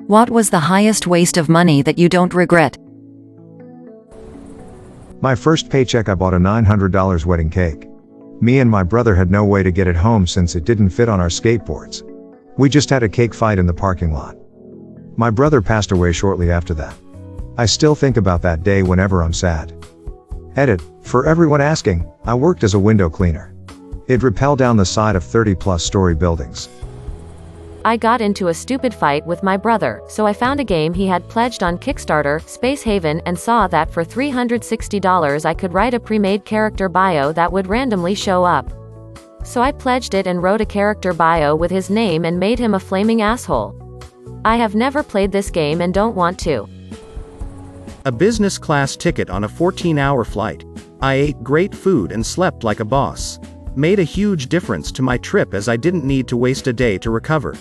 What was the highest waste of money that you don't regret? My first paycheck, I bought a $900 wedding cake. Me and my brother had no way to get it home since it didn't fit on our skateboards. We just had a cake fight in the parking lot. My brother passed away shortly after that. I still think about that day whenever I'm sad. Edit, for everyone asking, I worked as a window cleaner. It rappelled down the side of 30+ story buildings. I got into a stupid fight with my brother, so I found a game he had pledged on Kickstarter, Space Haven, and saw that for $360 I could write a pre-made character bio that would randomly show up. So I pledged it and wrote a character bio with his name and made him a flaming asshole. I have never played this game and don't want to. A business class ticket on a 14-hour flight. I ate great food and slept like a boss. Made a huge difference to my trip as I didn't need to waste a day to recover.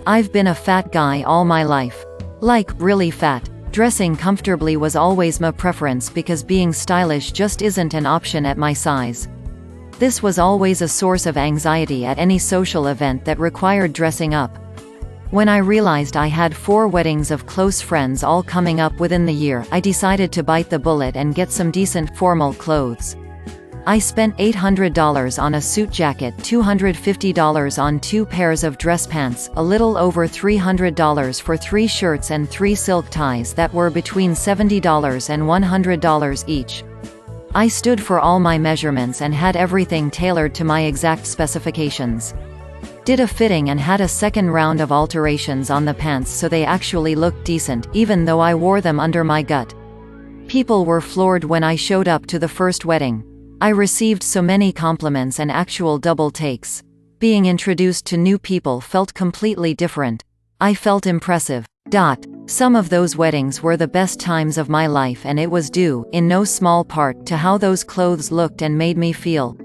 I've been a fat guy all my life. Like, really fat. Dressing comfortably was always my preference because being stylish just isn't an option at my size. This was always a source of anxiety at any social event that required dressing up. When I realized I had 4 weddings of close friends all coming up within the year, I decided to bite the bullet and get some decent formal clothes. I spent $800 on a suit jacket, $250 on 2 pairs of dress pants, a little over $300 for 3 shirts and 3 silk ties that were between $70 and $100 each. I stood for all my measurements and had everything tailored to my exact specifications. Did a fitting and had a second round of alterations on the pants so they actually looked decent, even though I wore them under my gut. People were floored when I showed up to the first wedding. I received so many compliments and actual double takes. Being introduced to new people felt completely different. I felt impressive. Some of those weddings were the best times of my life, and it was due, in no small part, to how those clothes looked and made me feel.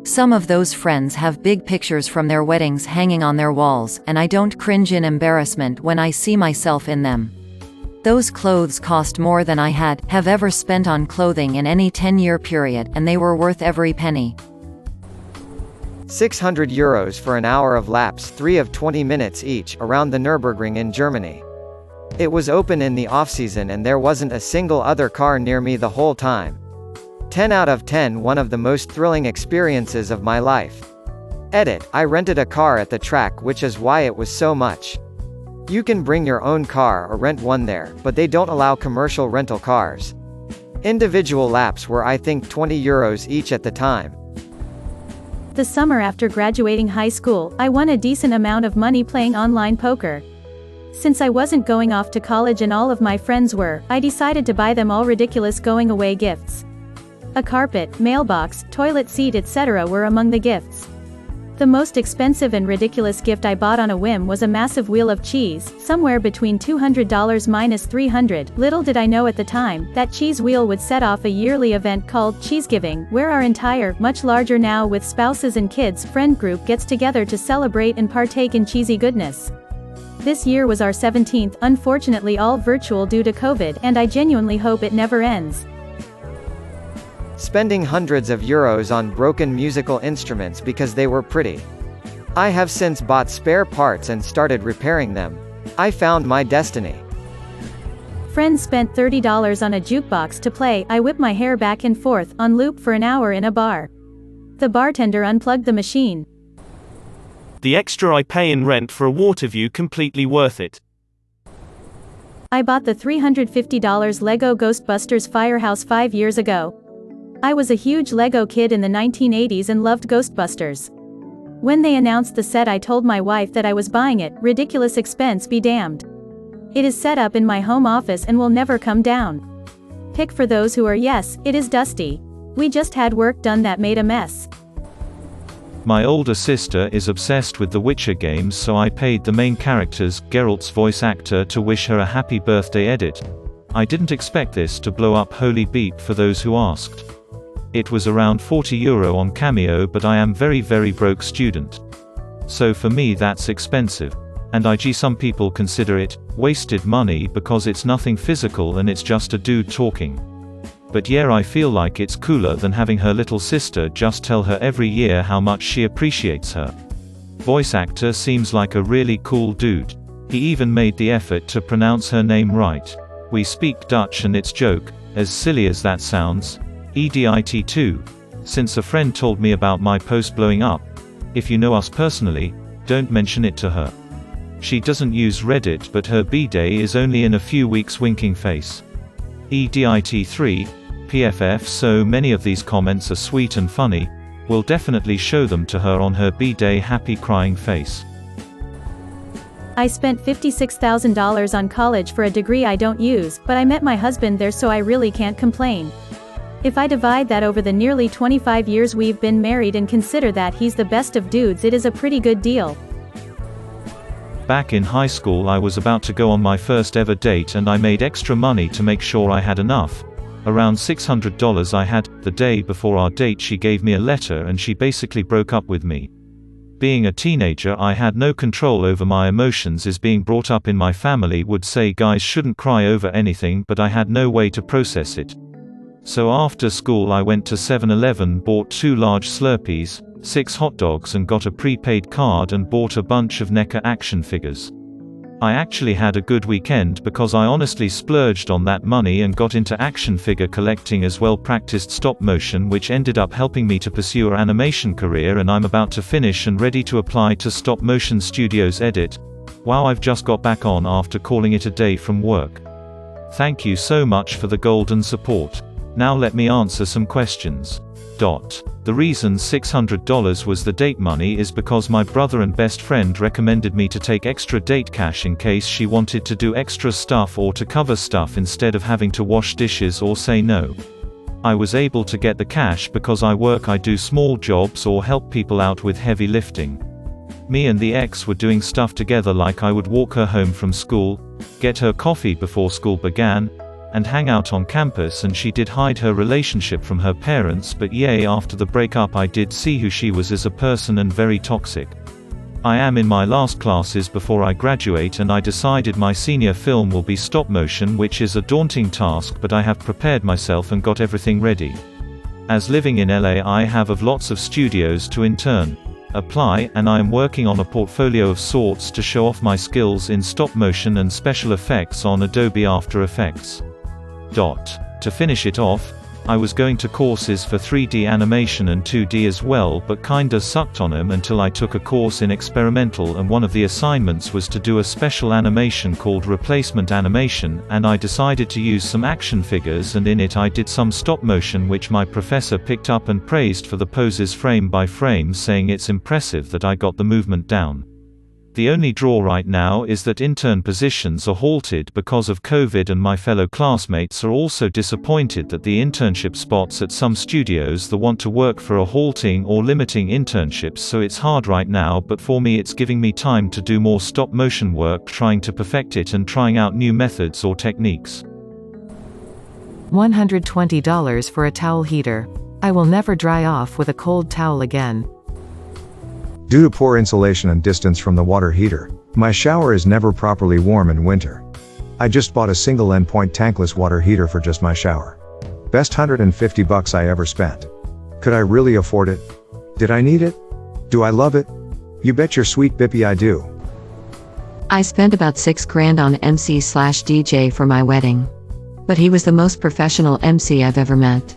Some of those friends have big pictures from their weddings hanging on their walls, and I don't cringe in embarrassment when I see myself in them. Those clothes cost more than I have ever spent on clothing in any 10-year period, and they were worth every penny. €600 for an hour of laps, 3 of 20 minutes each, around the Nürburgring in Germany. It was open in the off-season and there wasn't a single other car near me the whole time. 10 out of 10, one of the most thrilling experiences of my life. Edit, I rented a car at the track, which is why it was so much. You can bring your own car or rent one there, but they don't allow commercial rental cars. Individual laps were, I think, €20 each at the time. The summer after graduating high school, I won a decent amount of money playing online poker. Since I wasn't going off to college and all of my friends were, I decided to buy them all ridiculous going-away gifts. A carpet, mailbox, toilet seat, etc. were among the gifts. The most expensive and ridiculous gift I bought on a whim was a massive wheel of cheese, somewhere between $200 minus $300. Little did I know at the time, that cheese wheel would set off a yearly event called Cheesegiving, where our entire, much larger now with spouses and kids, friend group gets together to celebrate and partake in cheesy goodness. This year was our 17th, unfortunately all virtual due to COVID, and I genuinely hope it never ends. Spending hundreds of euros on broken musical instruments because they were pretty. I have since bought spare parts and started repairing them. I found my destiny. Friends spent $30 on a jukebox to play I Whip My Hair Back and Forth on loop for an hour in a bar. The bartender unplugged the machine. The extra I pay in rent for a water view completely worth it. I bought the $350 Lego Ghostbusters Firehouse 5 years ago. I was a huge Lego kid in the 1980s and loved Ghostbusters. When they announced the set, I told my wife that I was buying it. Ridiculous expense be damned. It is set up in my home office and will never come down. Pick for those who are, yes, it is dusty. We just had work done that made a mess. My older sister is obsessed with the Witcher games, so I paid the main character's, Geralt's voice actor, to wish her a happy birthday. Edit. I didn't expect this to blow up. Holy beep for those who asked. It was around €40 on Cameo, but I am very broke student. So for me that's expensive. And some people consider it wasted money because it's nothing physical and it's just a dude talking. But yeah, I feel like it's cooler than having her little sister just tell her every year how much she appreciates her. Voice actor seems like a really cool dude. He even made the effort to pronounce her name right. We speak Dutch and it's joke, as silly as that sounds. EDIT2. Since a friend told me about my post blowing up. If you know us personally, don't mention it to her. She doesn't use Reddit but her B-day is only in a few weeks winking face. EDIT3. PFF. So many of these comments are sweet and funny. We'll definitely show them to her on her B-day happy crying face. I spent $56,000 on college for a degree I don't use, but I met my husband there so I really can't complain. If I divide that over the nearly 25 years we've been married and consider that he's the best of dudes, it is a pretty good deal. Back in high school I was about to go on my first ever date and I made extra money to make sure I had enough. Around $600 I had. The day before our date she gave me a letter and she basically broke up with me. Being a teenager I had no control over my emotions, as being brought up in my family would say guys shouldn't cry over anything, but I had no way to process it. So after school I went to 7-Eleven, bought 2 large Slurpees, 6 hot dogs and got a prepaid card and bought a bunch of NECA action figures. I actually had a good weekend because I honestly splurged on that money and got into action figure collecting as well, practiced stop motion, which ended up helping me to pursue an animation career, and I'm about to finish and ready to apply to Stop Motion Studios Edit. Wow, I've just got back on after calling it a day from work. Thank you so much for the golden support. Now let me answer some questions. The reason $600 was the date money is because my brother and best friend recommended me to take extra date cash in case she wanted to do extra stuff or to cover stuff instead of having to wash dishes or say no. I was able to get the cash because I do small jobs or help people out with heavy lifting. Me and the ex were doing stuff together, like I would walk her home from school, get her coffee before school began, and hang out on campus, and she did hide her relationship from her parents, but yay, after the breakup I did see who she was as a person, and very toxic. I am in my last classes before I graduate and I decided my senior film will be stop motion, which is a daunting task, but I have prepared myself and got everything ready. As living in LA I have lots of studios to intern, apply, and I am working on a portfolio of sorts to show off my skills in stop motion and special effects on Adobe After Effects. To finish it off, I was going to courses for 3D animation and 2D as well, but kinda sucked on them until I took a course in experimental, and one of the assignments was to do a special animation called replacement animation, and I decided to use some action figures, and in it I did some stop motion which my professor picked up and praised for the poses frame by frame, saying it's impressive that I got the movement down. The only draw right now is that intern positions are halted because of COVID, and my fellow classmates are also disappointed that the internship spots at some studios that want to work for are halting or limiting internships, so it's hard right now, but for me it's giving me time to do more stop motion work, trying to perfect it and trying out new methods or techniques. $120 for a towel heater. I will never dry off with a cold towel again. Due to poor insulation and distance from the water heater, my shower is never properly warm in winter. I just bought a single endpoint tankless water heater for just my shower. Best $150 I ever spent. Could I really afford it? Did I need it? Do I love it? You bet your sweet bippy I do. I spent about $6 grand on MC/DJ for my wedding. But he was the most professional MC I've ever met.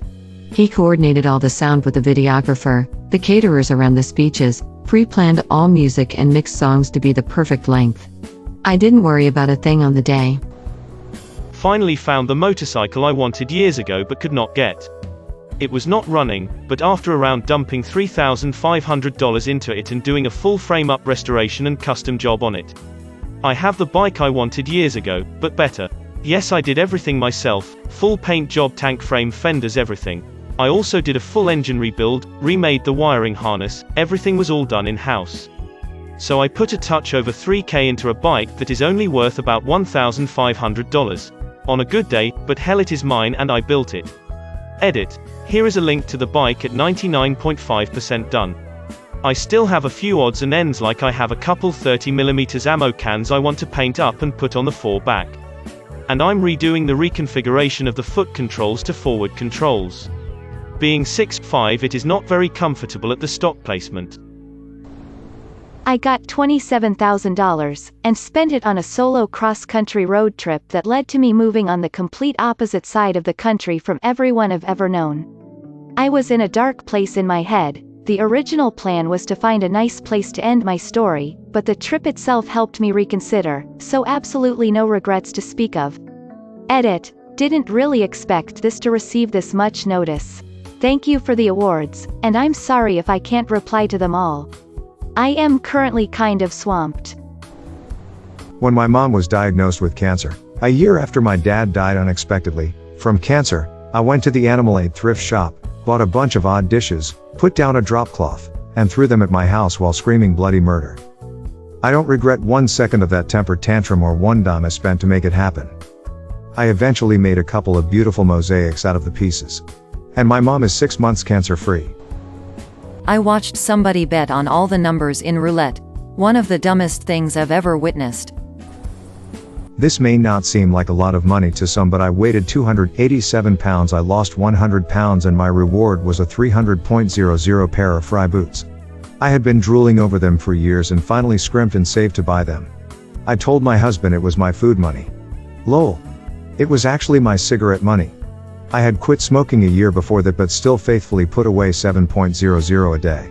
He coordinated all the sound with the videographer, the caterers around the speeches, pre-planned all music and mixed songs to be the perfect length. I didn't worry about a thing on the day. Finally found the motorcycle I wanted years ago but could not get. It was not running, but after around dumping $3,500 into it and doing a full frame-up restoration and custom job on it. I have the bike I wanted years ago, but better. Yes, I did everything myself, full paint job, tank frame, fenders, everything. I also did a full engine rebuild, remade the wiring harness, everything was all done in-house. So I put a touch over $3,000 into a bike that is only worth about $1,500. On a good day, but hell, it is mine and I built it. Edit. Here is a link to the bike at 99.5% done. I still have a few odds and ends, like I have a couple 30mm ammo cans I want to paint up and put on the fore back. And I'm redoing the reconfiguration of the foot controls to forward controls. Being 6'5", it is not very comfortable at the stock placement. I got $27,000, and spent it on a solo cross-country road trip that led to me moving on the complete opposite side of the country from everyone I've ever known. I was in a dark place in my head. The original plan was to find a nice place to end my story, but the trip itself helped me reconsider, so absolutely no regrets to speak of. Edit. Didn't really expect this to receive this much notice. Thank you for the awards, and I'm sorry if I can't reply to them all. I am currently kind of swamped. When my mom was diagnosed with cancer, a year after my dad died unexpectedly from cancer, I went to the animal aid thrift shop, bought a bunch of odd dishes, put down a drop cloth, and threw them at my house while screaming bloody murder. I don't regret 1 second of that temper tantrum or one dime I spent to make it happen. I eventually made a couple of beautiful mosaics out of the pieces. And my mom is 6 months cancer-free. I watched somebody bet on all the numbers in roulette. One of the dumbest things I've ever witnessed. This may not seem like a lot of money to some, but I weighed 287 pounds. I lost 100 pounds and my reward was a 300.00 pair of Fry boots. I had been drooling over them for years and finally scrimped and saved to buy them. I told my husband it was my food money. Lol. It was actually my cigarette money. I had quit smoking a year before that but still faithfully put away 7.00 a day.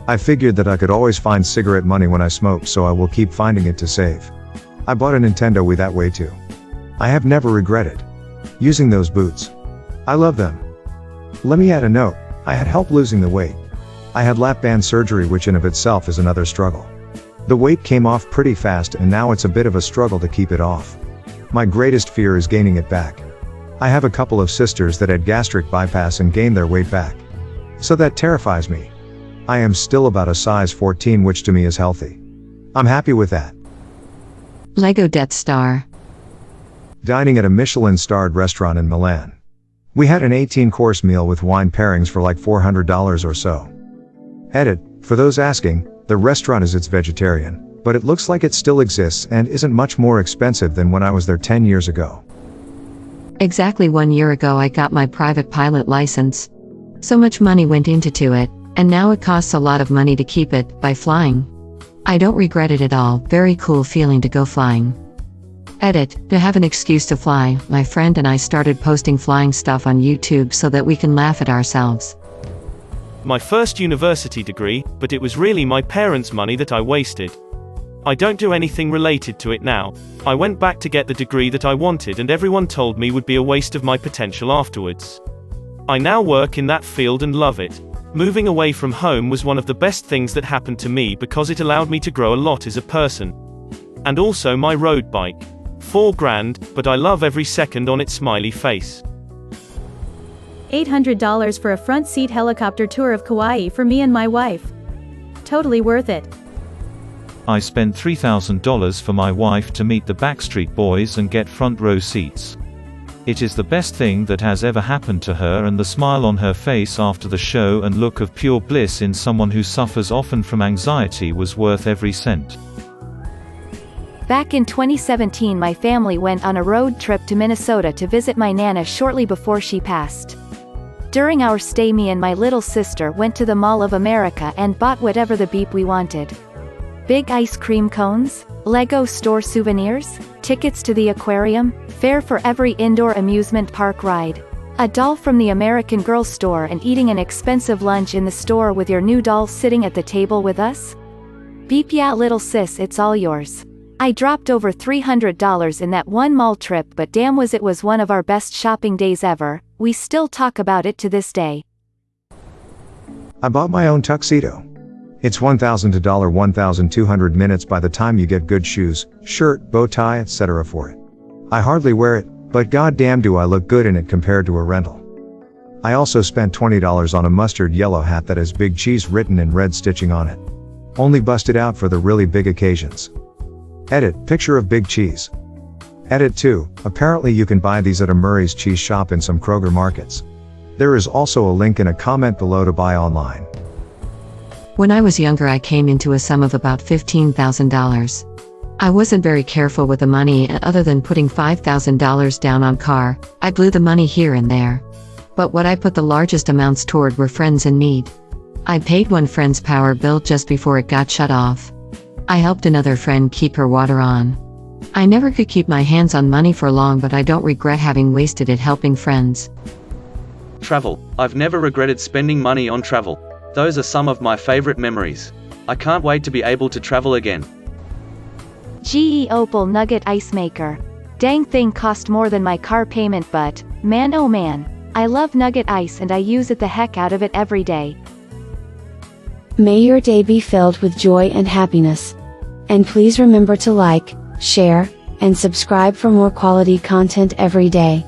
I figured that I could always find cigarette money when I smoked, so I will keep finding it to save. I bought a Nintendo Wii that way too. I have never regretted using those boots. I love them. Let me add a note, I had help losing the weight. I had lap band surgery, which in of itself is another struggle. The weight came off pretty fast and now it's a bit of a struggle to keep it off. My greatest fear is gaining it back. I have a couple of sisters that had gastric bypass and gained their weight back. So that terrifies me. I am still about a size 14, which to me is healthy. I'm happy with that. Lego Death Star. Dining at a Michelin-starred restaurant in Milan. We had an 18-course meal with wine pairings for like $400 or so. Edit. For those asking, the restaurant is vegetarian, but it looks like it still exists and isn't much more expensive than when I was there 10 years ago. Exactly 1 year ago I got my private pilot license. So much money went into it, and now it costs a lot of money to keep it, by flying. I don't regret it at all, very cool feeling to go flying. Edit. To have an excuse to fly, my friend and I started posting flying stuff on YouTube so that we can laugh at ourselves. My first university degree, but it was really my parents' money that I wasted. I don't do anything related to it now. I went back to get the degree that I wanted and everyone told me would be a waste of my potential afterwards. I now work in that field and love it. Moving away from home was one of the best things that happened to me because it allowed me to grow a lot as a person. And also my road bike. $4,000, but I love every second on its smiley face. $800 for a front seat helicopter tour of Kauai for me and my wife. Totally worth it. I spent $3,000 for my wife to meet the Backstreet Boys and get front row seats. It is the best thing that has ever happened to her, and the smile on her face after the show and look of pure bliss in someone who suffers often from anxiety was worth every cent. Back in 2017 my family went on a road trip to Minnesota to visit my Nana shortly before she passed. During our stay me and my little sister went to the Mall of America and bought whatever the beep we wanted. Big ice cream cones, Lego store souvenirs, tickets to the aquarium, fare for every indoor amusement park ride, a doll from the American Girl store, and eating an expensive lunch in the store with your new doll sitting at the table with us? Beep yeah little sis, it's all yours. I dropped over $300 in that one mall trip, but damn it was one of our best shopping days ever. We still talk about it to this day. I bought my own tuxedo. It's $1,000 to $1,200 minutes by the time you get good shoes, shirt, bow tie, etc. for it. I hardly wear it, but goddamn do I look good in it compared to a rental. I also spent $20 on a mustard yellow hat that has Big Cheese written in red stitching on it. Only busted out for the really big occasions. Edit. Picture of Big Cheese. Edit 2. Apparently you can buy these at a Murray's Cheese shop in some Kroger markets. There is also a link in a comment below to buy online. When I was younger I came into a sum of about $15,000. I wasn't very careful with the money, and other than putting $5,000 down on car, I blew the money here and there. But what I put the largest amounts toward were friends in need. I paid one friend's power bill just before it got shut off. I helped another friend keep her water on. I never could keep my hands on money for long, but I don't regret having wasted it helping friends. Travel. I've never regretted spending money on travel. Those are some of my favorite memories. I can't wait to be able to travel again. GE Opal Nugget Ice Maker. Dang thing cost more than my car payment, but, man oh man, I love Nugget Ice and I use it the heck out of it every day. May your day be filled with joy and happiness. And please remember to like, share, and subscribe for more quality content every day.